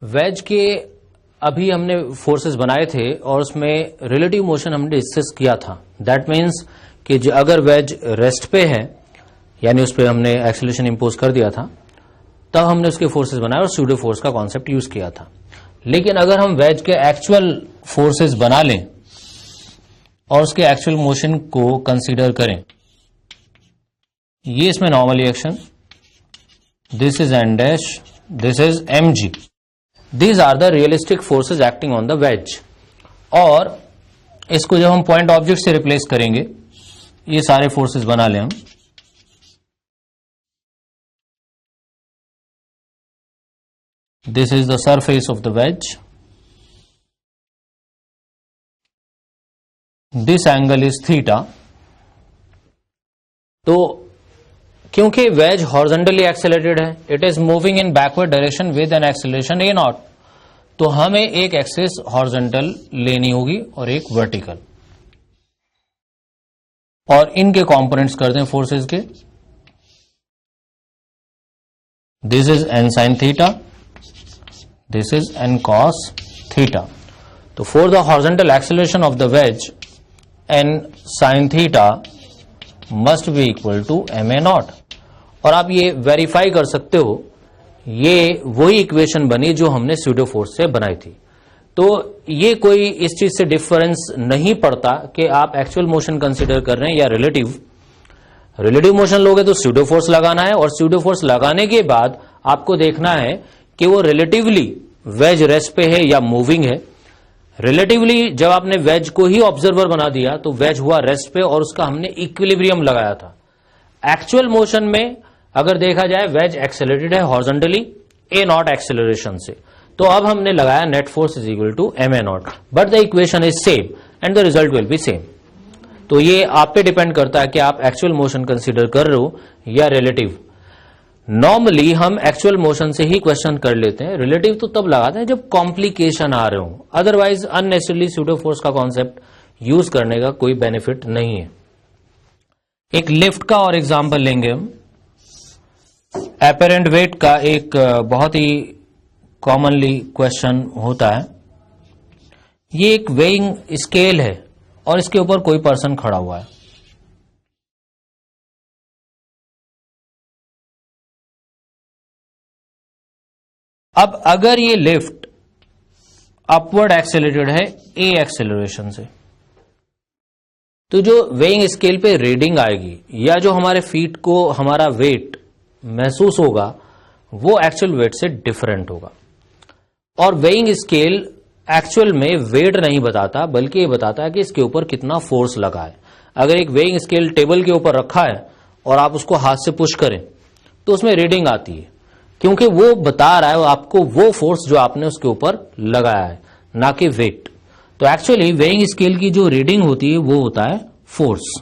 Veg के अभी हमने फोर्सेस बनाए थे और उसमें रिलेटिव मोशन हमने डिस्कस किया था। दैट मीन्स कि अगर वेज रेस्ट पे है यानी उस पर हमने एक्सेलरेशन इंपोज कर दिया था, तब हमने उसके फोर्सेस बनाए और स्यूडो फोर्स का कॉन्सेप्ट यूज किया था। लेकिन अगर हम वेज के एक्चुअल फोर्सेस बना लें और उसके एक्चुअल मोशन को कंसीडर करें, ये इसमें normal action, this is N dash, this is M G, these are the realistic forces acting on the wedge. और इसको जब हम पॉइंट ऑब्जेक्ट से रिप्लेस करेंगे, ये सारे फोर्सेस बना लें हम, this is the surface of the veg, this angle is theta. तो क्योंकि वेज हॉरिजॉन्टली एक्सेलरेटेड है, it is moving in backward direction with an acceleration A not, तो हमें एक एक्सिस हॉरिजॉन्टल लेनी होगी और एक वर्टिकल, और इनके कंपोनेंट्स कर दें फोर्सेस के। This is N sine theta, this is N cos theta. तो for the horizontal acceleration of the wedge, N sine theta must be equal to M A nought. और आप ये वेरीफाई कर सकते हो, ये वही इक्वेशन बनी जो हमने स्यूडो फोर्स से बनाई थी। तो ये कोई इस चीज से डिफरेंस नहीं पड़ता कि आप एक्चुअल मोशन कंसीडर कर रहे हैं या रिलेटिव मोशन लोगे तो स्यूडो फोर्स लगाना है, और स्यूडो फोर्स लगाने के बाद आपको देखना है कि वो रिलेटिवली वेज रेस्ट पे है या मूविंग है। रिलेटिवली जब आपने वेज को ही ऑब्जर्वर बना दिया तो वेज हुआ रेस्ट पे और उसका हमने इक्विलिब्रियम लगाया था। एक्चुअल मोशन में अगर देखा जाए वेज एक्सेलरेटेड है हॉरिजॉन्टली ए नॉट एक्सेलरेशन से, तो अब हमने लगाया net force is equal to M A naught, but the equation is same and the result will be same. तो ये आप पे डिपेंड करता है कि आप एक्चुअल मोशन कंसीडर कर रहे हो या रिलेटिव। नॉर्मली हम एक्चुअल मोशन से ही क्वेश्चन कर लेते हैं, रिलेटिव तो तब लगाते हैं जब कॉम्प्लिकेशन आ रहे हो, अदरवाइज अननेसेसरली स्यूडो फोर्स का कॉन्सेप्ट यूज करने का कोई बेनिफिट नहीं है। एक लिफ्ट का और एग्जांपल लेंगे हम। एपरेंट वेट का एक बहुत ही कॉमनली क्वेश्चन होता है। ये एक वेइंग स्केल है और इसके ऊपर कोई पर्सन खड़ा हुआ है। अब अगर ये लिफ्ट अपवर्ड एक्सेलरेटेड है ए एक्सेलरेशन से, तो जो वेइंग स्केल पे रीडिंग आएगी या जो हमारे फीट को हमारा वेट महसूस होगा वो एक्चुअल वेट से डिफरेंट होगा। और वेइंग स्केल एक्चुअल में वेट नहीं बताता, बल्कि ये बताता है कि इसके ऊपर कितना फोर्स लगा है। अगर एक वेइंग स्केल टेबल के ऊपर रखा है और आप उसको हाथ से पुश करें तो उसमें रीडिंग आती है, क्योंकि वो बता रहा है आपको वो फोर्स जो आपने उसके ऊपर लगाया है, ना कि वेट। तो एक्चुअली वेइंग स्केल की जो रीडिंग होती है वो होता है फोर्स।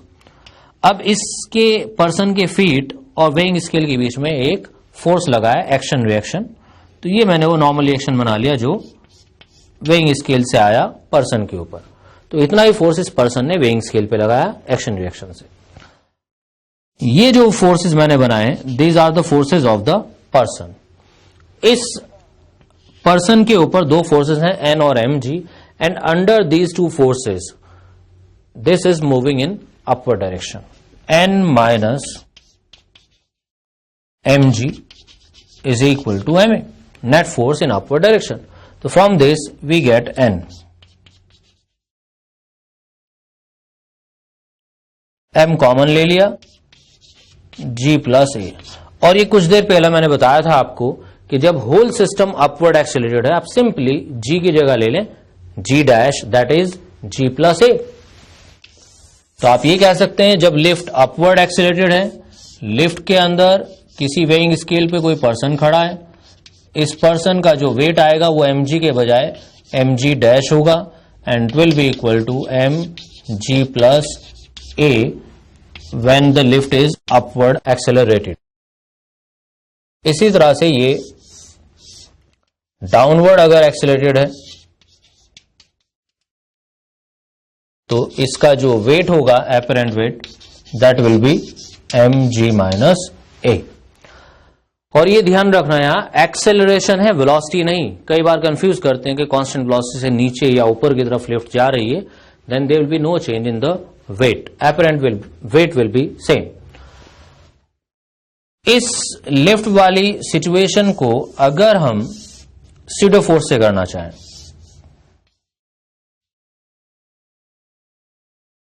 अब इसके पर्सन के फीट और वेइंग स्केल के बीच में एक फोर्स लगा है, एक्शन रिएक्शन। तो ये मैंने वो नॉर्मल रिएक्शन बना लिया जो वेइंग स्केल से आया पर्सन के ऊपर। तो इतना ही फोर्स इस पर्सन ने वेइंग स्केल पे लगाया एक्शन रिएक्शन से। ये जो फोर्सेस मैंने बनाए, these are the forces of the person. इस पर्सन के ऊपर दो फोर्सेस हैं, एन और m g, and under these two forces this is moving in upward direction. N minus m g is equal to M a, net force in upward direction. तो from this we get N. M common ले लिया, जी plus ए। और ये कुछ देर पहले मैंने बताया था आपको कि जब होल सिस्टम अपवर्ड एक्सेलरेटेड है, आप सिंपली जी की जगह ले लें g dash, that is g plus a. तो आप ये कह सकते हैं जब लिफ्ट अपवर्ड एक्सेलरेटेड है, लिफ्ट के अंदर किसी वेइंग स्केल पे कोई पर्सन खड़ा है, इस पर्सन का जो वेट आएगा वो एम जी के बजाय एम जी डैश होगा, and will be equal to M G plus A when the lift is upward accelerated. इसी तरह से ये डाउनवर्ड अगर एक्सेलरेटेड है तो इसका जो वेट होगा apparent weight, that will be m g minus a. और ये ध्यान रखना यहाँ एक्सेलरेशन है, वेलोसिटी नहीं। कई बार कंफ्यूज करते हैं कि कांस्टेंट वेलोसिटी से नीचे या ऊपर की तरफ लिफ्ट जा रही है, then there will be no change in the weight, apparent weight will be same. इस लिफ्ट वाली सिचुएशन को अगर हम स्यूडो फोर्स से करना चाहें,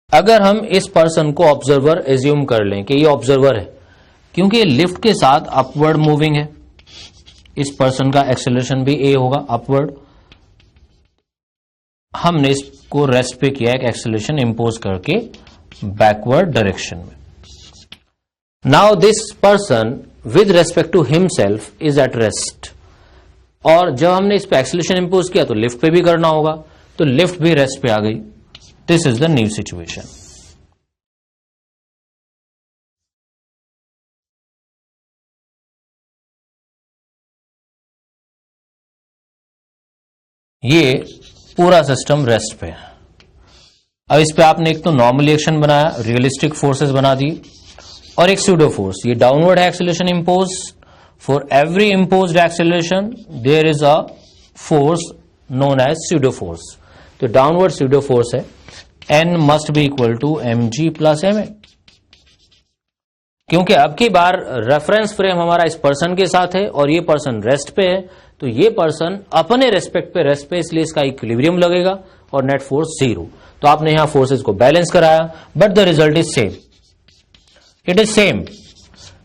अगर हम इस पर्सन को ऑब्जर्वर एज्यूम कर लें कि ये ऑब्जर्वर है, क्योंकि लिफ्ट के साथ अपवर्ड मूविंग है, इस पर्सन का एक्सेलरेशन भी ए होगा अपवर्ड, हमने इसको रेस्ट पे किया एक एक्सेलरेशन इंपोज करके बैकवर्ड डायरेक्शन में। Now this person with respect to himself is at rest, और जब हमने इस पे एक्सेलरेशन इंपोज किया तो लिफ्ट पे भी करना होगा, तो लिफ्ट भी रेस्ट पे आ गई। This is the new situation. ये पूरा सिस्टम रेस्ट पे है। अब इस पे आपने एक तो नॉर्मल एक्शन बनाया, रियलिस्टिक फोर्सेस बना दी, और एक स्यूडो फोर्स। ये downward acceleration impose, for every imposed acceleration there is a force known as pseudo force. तो डाउनवर्ड स्यूडो फोर्स है, N must be equal to M G plus M A. क्योंकि अब की बार रेफरेंस फ्रेम हमारा इस person के साथ है और ये पर्सन रेस्ट पे है, तो ये पर्सन अपने रेस्पेक्ट पे रेस्ट पे, इसलिए इसका इक्विलिब्रियम लगेगा और नेट फोर्स 0। तो आपने यहां फोर्सेस को बैलेंस कराया, but the result is same, it is same.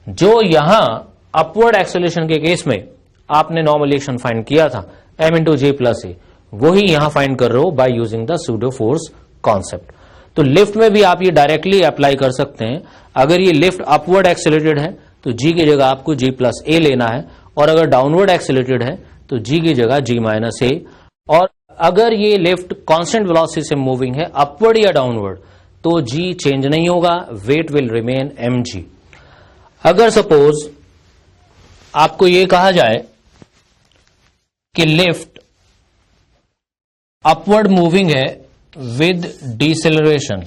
जो यहां अपवर्ड एक्सेलरेशन के केस में आपने नॉर्मल एक्शन फाइंड किया था m इंटू जे प्लस ए, वही यहां फाइंड कर रहे हो by using the pseudo force concept. तो लिफ्ट में भी आप ये डायरेक्टली अप्लाई कर सकते हैं। अगर ये लिफ्ट अपवर्ड एक्सेलरेटेड है तो जी की जगह आपको जी प्लस ए लेना है, और अगर डाउनवर्ड एक्सेलरेटेड है तो जी की जगह जी माइनस ए। और अगर ये लिफ्ट कांस्टेंट वेलोसिटी से मूविंग है अपवर्ड या डाउनवर्ड, तो जी चेंज नहीं होगा, weight will remain M G. अगर सपोज आपको ये कहा जाए कि लिफ्ट अपवर्ड मूविंग है with deceleration,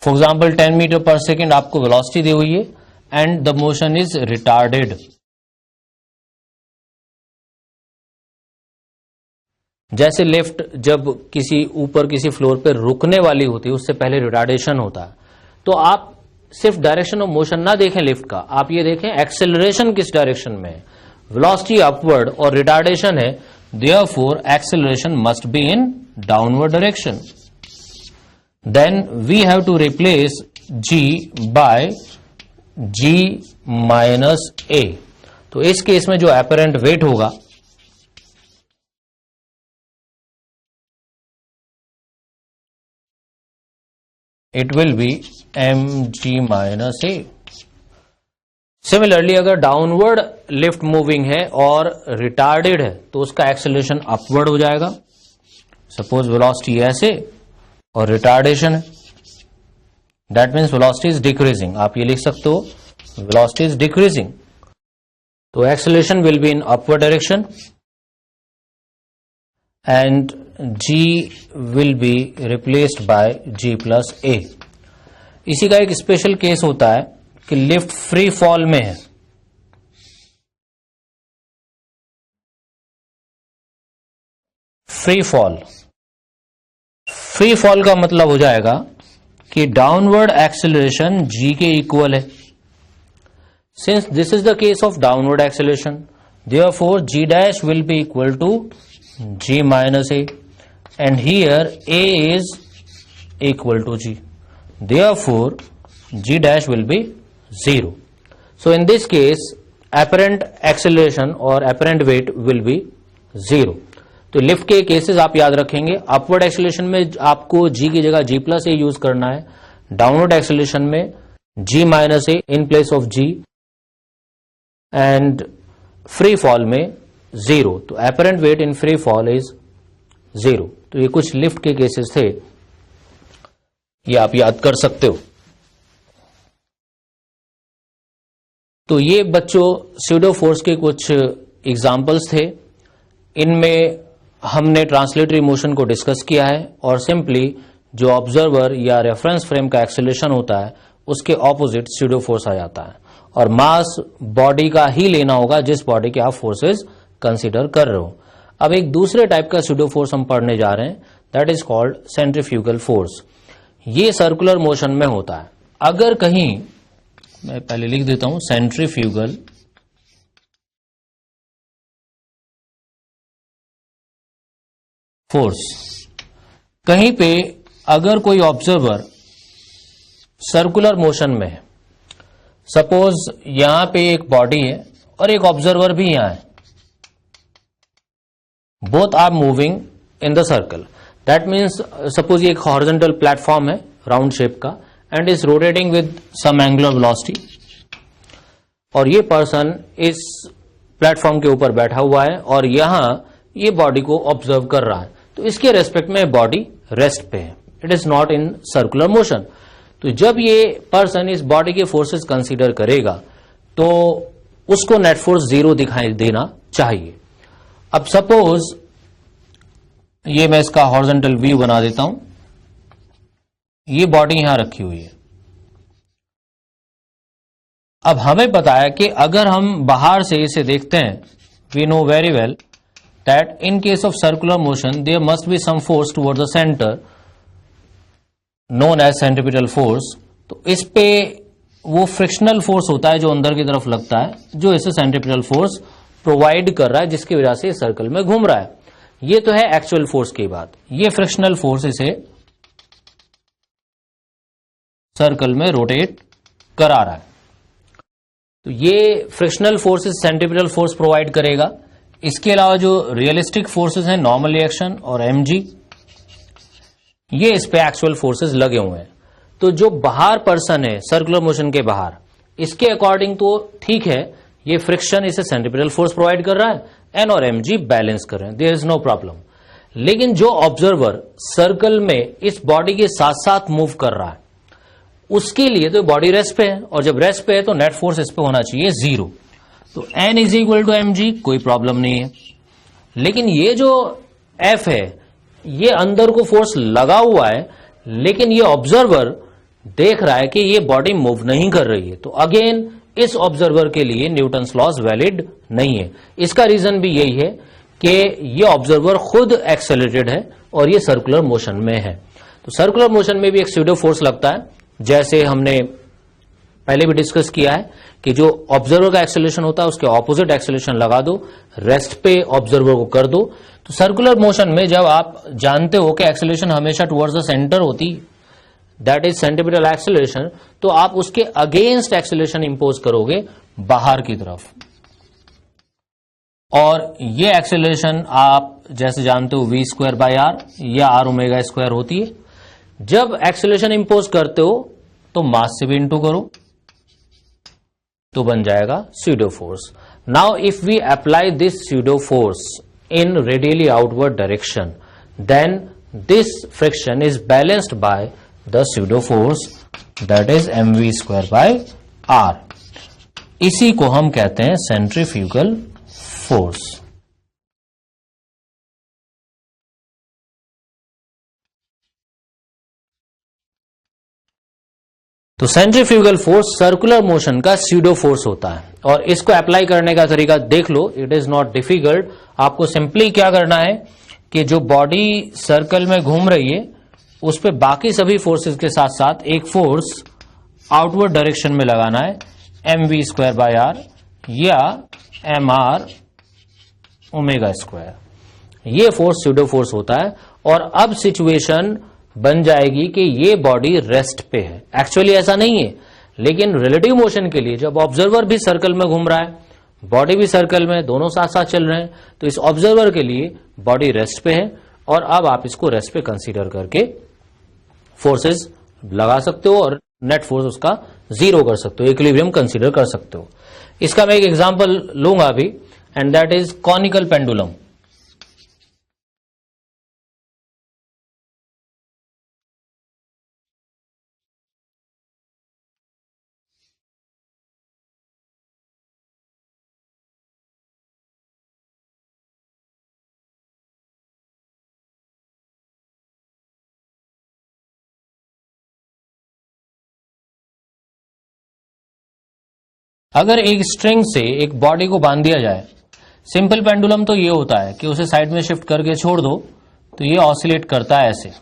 for example 10 metre per second आपको वेलोसिटी दी हुई है and the motion is retarded. जैसे लिफ्ट जब किसी ऊपर किसी फ्लोर पर रुकने वाली होती है उससे पहले रिटार्डेशन होता है, तो आप सिर्फ डायरेक्शन ऑफ मोशन ना देखें लिफ्ट का, आप ये देखें एक्सेलरेशन किस डायरेक्शन में है, वेलोसिटी अपवर्ड और रिटार्डेशन है, therefore acceleration must be in downward direction. Then we have to replace g by g minus a. तो इस केस में जो एपरेंट वेट होगा it will be mg minus a। Similarly अगर डाउनवर्ड लिफ्ट मूविंग है और retarded है तो उसका एक्सेलरेशन अपवर्ड हो जाएगा। सपोज वेलोसिटी ऐसे और रिटार्डेशन है, that means velocity is decreasing. आप ये लिख सकते हो वेलोसिटी इज डिक्रीजिंग, तो acceleration will be in upward direction and g will be replaced by g plus a। इसी का एक स्पेशल केस होता है कि लिफ्ट फ्री फॉल में है, फ्री फॉल का मतलब हो जाएगा कि डाउनवर्ड एक्सेलरेशन g के इक्वल है। Since this is the case of downward acceleration, therefore g dash will be equal to g minus a, and here a is equal to g, therefore g dash will be 0। so in this case apparent acceleration or apparent weight will be 0। तो lift के cases आप याद रखेंगे, upward acceleration में आपको g की जगह g plus ए use करना है, डाउनवर्ड एक्सेलरेशन में g minus A in place of g, and free fall में 0। तो apparent weight in free fall is 0। तो ये कुछ लिफ्ट के केसेस थे, ये आप याद कर सकते हो। तो ये बच्चों स्यूडो फोर्स के कुछ एग्जाम्पल्स थे। इनमें हमने ट्रांसलेटरी मोशन को डिस्कस किया है और सिंपली जो ऑब्जर्वर या रेफरेंस फ्रेम का एक्सेलरेशन होता है उसके ऑपोजिट स्यूडो फोर्स आ जाता है। और मास बॉडी का ही लेना होगा जिस बॉडी के आप फोर्सेस कंसीडर कर रहे हो। अब एक दूसरे टाइप का स्यूडो फोर्स हम पढ़ने जा रहे हैं, that is called centrifugal force. ये सर्कुलर मोशन में होता है। अगर कहीं, मैं पहले लिख देता हूं, सेंट्रीफ्यूगल फोर्स, कहीं पे अगर कोई ऑब्जर्वर सर्कुलर मोशन में है, सपोज यहां पे एक बॉडी है और एक ऑब्जर्वर भी यहां है, both are moving in the circle, that means suppose ये एक हॉरिजॉन्टल प्लेटफॉर्म है राउंड शेप का and is rotating with some angular velocity, और ये पर्सन इस प्लेटफॉर्म के ऊपर बैठा हुआ है और यहां ये बॉडी को ऑब्जर्व कर रहा है, तो इसके रेस्पेक्ट में बॉडी रेस्ट पे है, it is not in circular motion. तो जब ये पर्सन इस बॉडी के फोर्सेस कंसीडर करेगा तो उसको नेट फोर्स 0 दिखाई देना चाहिए। अब सपोज ये मैं इसका हॉरिजॉन्टल व्यू बना देता हूं, ये बॉडी यहां रखी हुई है। अब हमें पता है कि अगर हम बाहर से इसे देखते हैं, we know very well that in case of circular motion there must be some force toward the centre known as centripetal force. तो इस पे वो फ्रिक्शनल फोर्स होता है जो अंदर की तरफ लगता है, जो इसे सेंट्रीपिटल फोर्स प्रोवाइड कर रहा है, जिसकी वजह से सर्कल में घूम रहा है। ये तो है एक्चुअल फोर्स की बात। ये फ्रिक्शनल फोर्स इसे सर्कल में रोटेट करा रहा है, तो ये frictional forces centripetal force provide करेगा। इसके अलावा जो रियलिस्टिक फोर्सेस हैं, नॉर्मल रिएक्शन और एमजी, ये इस पे एक्चुअल फोर्सेस लगे हुए हैं। तो जो बाहर पर्सन है सर्कुलर मोशन के बाहर, इसके अकॉर्डिंग तो ठीक है, ये फ्रिक्शन इसे सेंट्रीपिटल फोर्स प्रोवाइड कर रहा है, एन और एमजी बैलेंस कर रहे हैं, देयर इज नो प्रॉब्लम। लेकिन जो ऑब्जर्वर सर्कल में इस बॉडी के साथ साथ मूव कर रहा है, उसके लिए तो बॉडी रेस्ट पे है, और जब रेस्ट पे है तो नेट फोर्स इस पे होना चाहिए 0। तो N is equal to M G, कोई प्रॉब्लम नहीं है। लेकिन ये जो एफ है, ये अंदर को फोर्स लगा हुआ है, लेकिन ये ऑब्जर्वर देख रहा है कि ये बॉडी मूव नहीं कर रही है, तो अगेन इस ऑब्जर्वर के लिए न्यूटन्स लॉज वैलिड नहीं है। इसका रीजन भी यही है कि ये ऑब्जर्वर खुद एक्सेलरेटेड है और ये सर्कुलर मोशन में है। तो सर्कुलर मोशन में भी एक स्यूडो फोर्स लगता है, जैसे हमने पहले भी डिस्कस किया है कि जो ऑब्जर्वर का एक्सेलरेशन होता है उसके ऑपोजिट एक्सेलरेशन लगा दो, रेस्ट पे ऑब्जर्वर को कर दो। तो सर्कुलर मोशन में जब आप जानते हो कि एक्सेलरेशन हमेशा टुवर्ड्स द सेंटर होती, दैट इज सेंट्रीपिटल एक्सेलरेशन, तो आप उसके अगेंस्ट एक्सेलरेशन इंपोज करोगे बाहर की तरफ, और ये एक्सेलरेशन आप जैसे जानते हो वी स्क्वायर बाय आर या आर ओमेगा स्क्वायर होती है। जब एक्सेलरेशन इंपोज करते हो तो मास से भी इंटू करो, तो बन जाएगा pseudo force. Now if we apply this pseudo force in radially outward direction, then this friction is balanced by the pseudo force, that is M V square by R. इसी को हम कहते हैं सेंट्रीफ्यूगल फोर्स। तो centrifugal force circular motion का pseudo force होता है, और इसको अप्लाई करने का तरीका देख लो, इट इज नॉट डिफिकल्ट। आपको सिंपली क्या करना है कि जो बॉडी सर्कल में घूम रही है उस पे बाकी सभी फोर्सेस के साथ साथ एक फोर्स आउटवर्ड डायरेक्शन में लगाना है, M V square by R या एम आर ओमेगा स्क्वायर। ये फोर्स स्यूडो फोर्स होता है। और अब सिचुएशन बन जाएगी कि ये बॉडी रेस्ट पे है। एक्चुअली ऐसा नहीं है, लेकिन रिलेटिव मोशन के लिए जब ऑब्जर्वर भी सर्कल में घूम रहा है, बॉडी भी सर्कल में, दोनों साथ साथ चल रहे हैं, तो इस ऑब्जर्वर के लिए बॉडी रेस्ट पे है, और अब आप इसको रेस्ट पे कंसीडर करके फोर्सेस लगा सकते हो और नेट फोर्स उसका 0 कर सकते हो, इक्विलिब्रियम कंसीडर कर सकते हो। इसका मैं एक एग्जांपल लूंगा अभी, and that is conical pendulum. अगर एक स्ट्रिंग से एक बॉडी को बांध दिया जाए, सिंपल पेंडुलम तो ये होता है कि उसे साइड में शिफ्ट करके छोड़ दो तो ये ऑसिलेट करता है ऐसे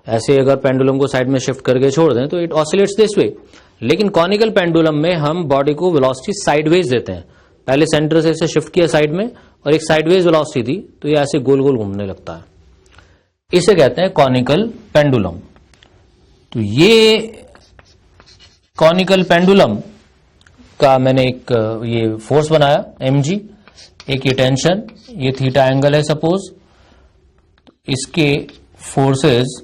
ऐसे। अगर पेंडुलम को साइड में शिफ्ट करके छोड़ दें तो इट ऑसिलेट्स दिस वे। लेकिन कॉनिकल पेंडुलम में हम बॉडी को वेलोसिटी साइडवेज देते हैं। पहले सेंटर से इसे शिफ्ट किया साइड में और एक साइडवेज वेलोसिटी दी तो ये ऐसे गोल गोल घूमने लगता है। इसे कहते हैं कॉनिकल पेंडुलम। तो ये कॉनिकल पेंडुलम का मैंने एक ये फोर्स बनाया mg, एक ये टेंशन, ये थीटा एंगल है सपोज, इसके फोर्सेस।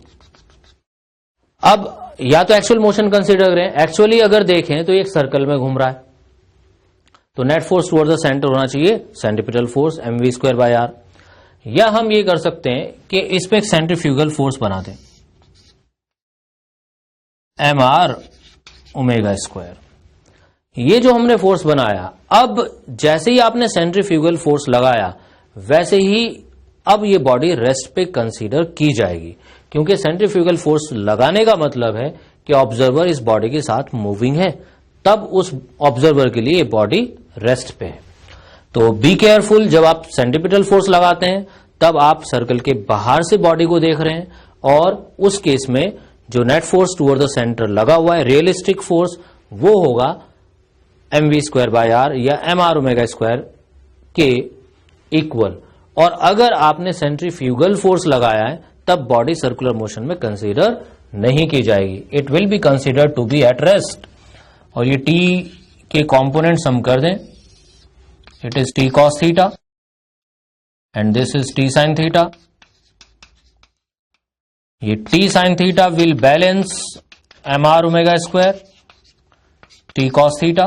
अब या तो एक्चुअल मोशन कंसीडर करें, एक्चुअली अगर देखें तो एक सर्कल में घूम रहा है तो net force toward the centre होना चाहिए सेंट्रीपिटल फोर्स mv²/r। या हम ये कर सकते हैं कि इस पे एक सेंट्रीफ्यूगल फोर्स बना दें mr²। ये जो हमने फोर्स बनाया, अब जैसे ही आपने सेंट्रीफ्यूगल फोर्स लगाया वैसे ही अब ये बॉडी रेस्ट पे कंसीडर की जाएगी, क्योंकि सेंट्रीफ्यूगल फोर्स लगाने का मतलब है कि ऑब्जर्वर इस बॉडी के साथ मूविंग है, तब उस ऑब्जर्वर के लिए ये बॉडी रेस्ट पे है। तो बी केयरफुल, जब आप सेंट्रीपिटल फोर्स लगाते हैं तब आप सर्कल के बाहर से बॉडी को देख रहे हैं और उस केस में जो net force toward the centre लगा हुआ है, रियलिस्टिक फोर्स, वो होगा mv²/r या mr²² के इक्वल। और अगर आपने सेंट्रीफ्यूगल फोर्स लगाया है तब बॉडी सर्कुलर मोशन में कंसीडर नहीं की जाएगी, it will be consider to be at rest. और ये t के कॉम्पोनेंट्स हम कर दें, it is t cos theta and this is t sin theta. ये t sin theta will balance mr², t cos theta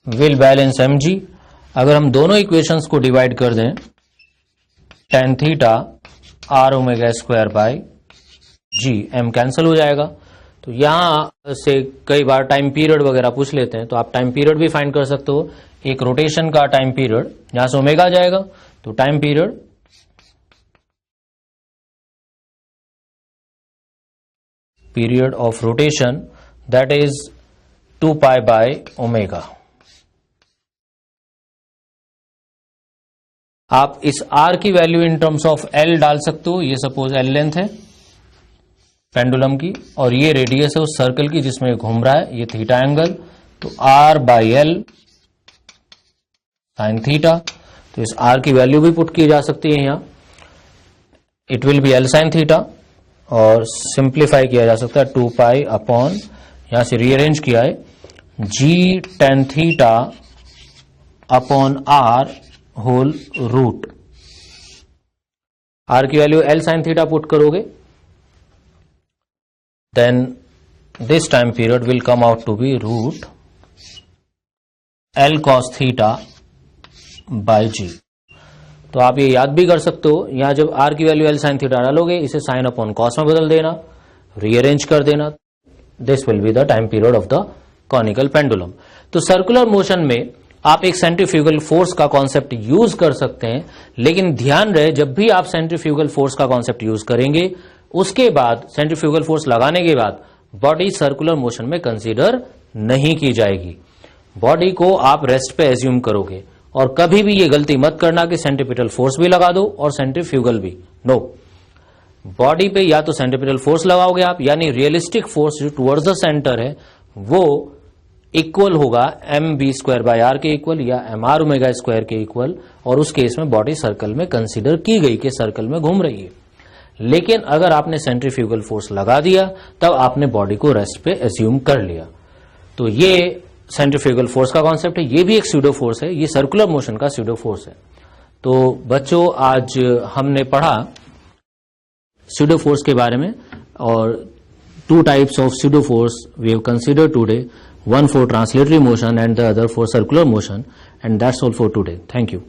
will balance mg। अगर हम दोनों इक्वेशंस को डिवाइड कर दें, tan theta r²/g, m cancel हो जाएगा। तो यहां से कई बार टाइम पीरियड वगैरह पूछ लेते हैं तो आप टाइम पीरियड भी फाइंड कर सकते हो। एक रोटेशन का टाइम पीरियड, यहां से ओमेगा जाएगा तो time period of rotation that is 2π/ω। आप इस r की value in terms of l डाल सकते हो। ये सपोज l लेंथ है पेंडुलम की और ये रेडियस है उस सर्कल की जिसमें घूम रहा है, ये थीटा एंगल, तो r/l sin थीटा। तो इस r की वैल्यू भी पुट की जा सकती है यहाँ, it will B l sin theta, और सिंप्लीफाई किया जा सकता है 2π अपॉन, यहां से रीअरेंज किया है, g tan theta upon r whole root. r की value l sin theta put करोगे then this time period will come out to be root L cos theta by G। तो आप ये याद भी कर सकते हो, यहां जब R की वैल्यू L sin थीटा डालोगे इसे साइन अपॉन कॉस में बदल देना, रीअरेंज कर देना, this will be the time period of the conical pendulum. तो सर्कुलर मोशन में आप एक सेंट्रीफ्यूगल फोर्स का कॉन्सेप्ट यूज कर सकते हैं, लेकिन ध्यान रहे जब भी आप सेंट्रीफ्यूगल फोर्स का कॉन्सेप्ट यूज करेंगे उसके बाद सेंट्रीफ्यूगल फोर्स लगाने के बाद बॉडी सर्कुलर मोशन में कंसीडर नहीं की जाएगी। बॉडी को आप रेस्ट पे एज्यूम करोगे और कभी भी ये गलती मत करना कि सेंट्रीपिटल फोर्स भी लगा दो और सेंट्रीफ्यूगल भी, नो। बॉडी पे या तो सेंट्रीपिटल फोर्स लगाओगे आप, यानी रियलिस्टिक फोर्स जो टुवर्ड्स द सेंटर है वो इक्वल होगा mv²/r के इक्वल या mr² के इक्वल, और उस केस में बॉडी सर्कल में कंसीडर की गई कि सर्कल में घूम रही है। लेकिन अगर आपने सेंट्रीफ्यूगल फोर्स लगा दिया तब आपने बॉडी को रेस्ट पे एज्यूम कर लिया। तो ये सेंट्रीफ्यूगल फोर्स का कॉन्सेप्ट है, ये भी एक स्यूडो फोर्स है, ये सर्कुलर मोशन का स्यूडो फोर्स है। तो बच्चों आज हमने पढ़ा स्यूडो फोर्स के बारे में, और 2 types of pseudo force we have considered today, one for translatory motion and the other for circular motion, and that's all for today. Thank you.